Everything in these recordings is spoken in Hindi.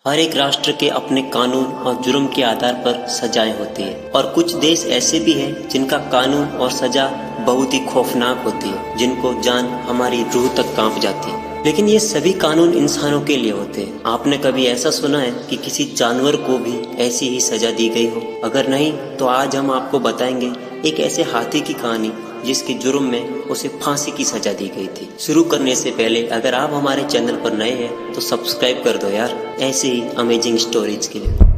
हर एक राष्ट्र के अपने कानून और जुर्म के आधार पर सजाएं होती है और कुछ देश ऐसे भी हैं जिनका कानून और सजा बहुत ही खौफनाक होती है, जिनको जान हमारी रूह तक कांप जाती है। लेकिन ये सभी कानून इंसानों के लिए होते हैं। आपने कभी ऐसा सुना है कि किसी जानवर को भी ऐसी ही सजा दी गई हो? अगर नहीं तो आज हम आपको बताएंगे एक ऐसे हाथी की कहानी जिसके जुर्म में उसे फांसी की सजा दी गई थी। शुरू करने से पहले अगर आप हमारे चैनल पर नए हैं तो सब्सक्राइब कर दो यार, ऐसे ही अमेजिंग स्टोरीज के लिए।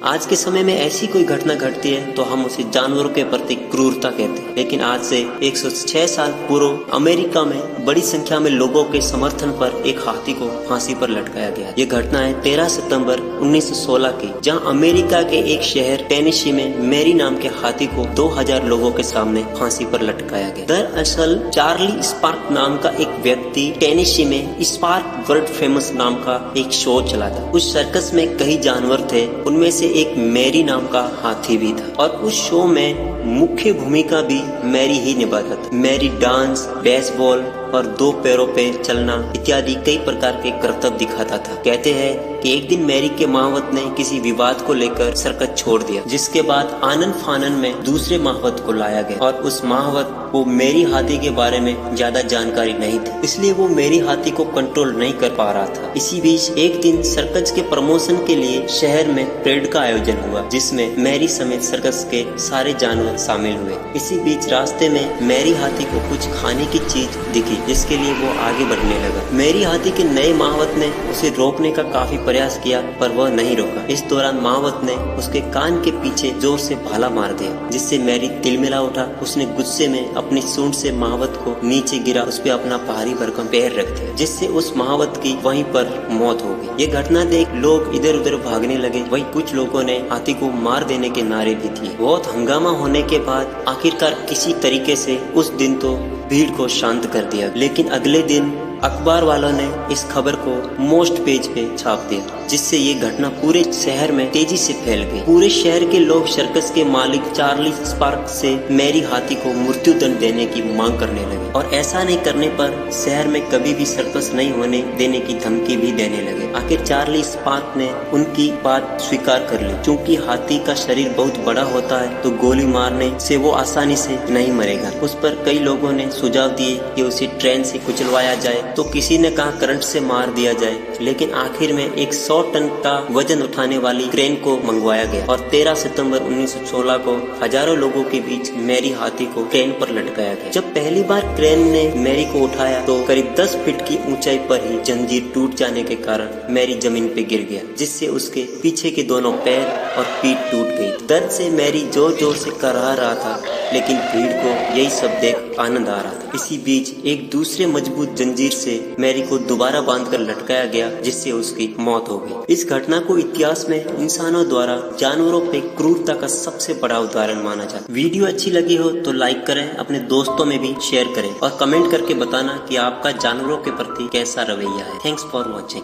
आज के समय में ऐसी कोई घटना घटती है तो हम उसे जानवरों के प्रति क्रूरता कहते हैं। लेकिन आज से 106 साल पूर्व अमेरिका में बड़ी संख्या में लोगों के समर्थन पर एक हाथी को फांसी पर लटकाया गया। ये घटना है 13 सितंबर 1916 की, जहां अमेरिका के एक शहर टेनेसी में मैरी नाम के हाथी को 2000 लोगों के सामने फांसी पर लटकाया गया। दरअसल चार्ली स्पार्क नाम का एक व्यक्ति टेनेसी में स्पार्क वर्ल्ड फेमस नाम का एक शो चलाता। उस सर्कस में कई जानवर थे, उनमें से एक मैरी नाम का हाथी भी था और उस शो में मुख्य भूमिका भी मैरी ही निभाता था। मैरी डांस, बेसबॉल और 2 पैरों पे चलना इत्यादि कई प्रकार के करतब दिखाता था। कहते हैं कि एक दिन मैरी के महावत ने किसी विवाद को लेकर सर्कस छोड़ दिया, जिसके बाद आनन फानन में दूसरे महावत को लाया गया और उस महावत को मैरी हाथी के बारे में ज्यादा जानकारी नहीं थी, इसलिए वो मैरी हाथी को कंट्रोल नहीं कर पा रहा था। इसी बीच एक दिन सर्कस के प्रमोशन के लिए शहर में परेड का आयोजन हुआ, जिसमें मैरी समेत सर्कस के सारे जानवर शामिल हुए। इसी बीच रास्ते में मैरी हाथी को कुछ खाने की चीज दिखी, जिसके लिए वो आगे बढ़ने लगा। मैरी हाथी के नए महावत ने उसे रोकने का काफी प्रयास किया, पर वह नहीं रोका। इस दौरान महावत ने उसके कान के पीछे जोर से भाला मार दिया, जिससे मैरी तिलमिला उठा। उसने गुस्से में अपनी सूंड से महावत को नीचे गिरा, उस पे अपना भारी भरकम पैर रख दिया, जिससे उस महावत की वहीं पर मौत हो गई। ये घटना देख लोग इधर उधर भागने लगे। वहीं कुछ लोगों ने हाथी को मार देने के नारे भी दिए। बहुत हंगामा होने के बाद आखिरकार किसी तरीके से उस दिन तो भीड़ को शांत कर दिया। लेकिन अगले दिन अखबार वालों ने इस खबर को मोस्ट पेज पे छाप दिया, जिससे ये घटना पूरे शहर में तेजी से फैल गई। पूरे शहर के लोग सर्कस के मालिक चार्ली स्पार्क से मैरी हाथी को मृत्यु दंड देने की मांग करने लगे और ऐसा नहीं करने पर शहर में कभी भी सर्कस नहीं होने देने की धमकी भी देने लगे। आखिर चार्ली स्पार्क ने उनकी बात स्वीकार कर ली। क्योंकि हाथी का शरीर बहुत बड़ा होता है तो गोली मारने से वो आसानी से नहीं मरेगा। उस पर कई लोगों ने सुझाव दिए कि उसे ट्रेन से कुचलवाया जाए, तो किसी ने कहा करंट से मार दिया जाए। लेकिन आखिर में एक 100 टन का वजन उठाने वाली क्रेन को मंगवाया गया और 13 सितंबर 1916 को हजारों लोगों के बीच मैरी हाथी को क्रेन पर लटकाया गया। जब पहली बार क्रेन ने मैरी को उठाया तो करीब 10 फीट की ऊंचाई पर ही जंजीर टूट जाने के कारण मैरी जमीन पे गिर गया, जिससे उसके पीछे के दोनों पैर और पीठ टूट गई। दर्द से मैरी जोर जोर से कराह रहा था, लेकिन भीड़ को यही सब देख आनंद आ रहा था। इसी बीच एक दूसरे मजबूत जंजीर से मैरी को दोबारा बांधकर लटकाया गया, जिससे उसकी मौत हो गई। इस घटना को इतिहास में इंसानों द्वारा जानवरों पे क्रूरता का सबसे बड़ा उदाहरण माना जाता है। वीडियो अच्छी लगी हो तो लाइक करें, अपने दोस्तों में भी शेयर करें और कमेंट करके बताना कि आपका जानवरों के प्रति कैसा रवैया है। Thanks for watching.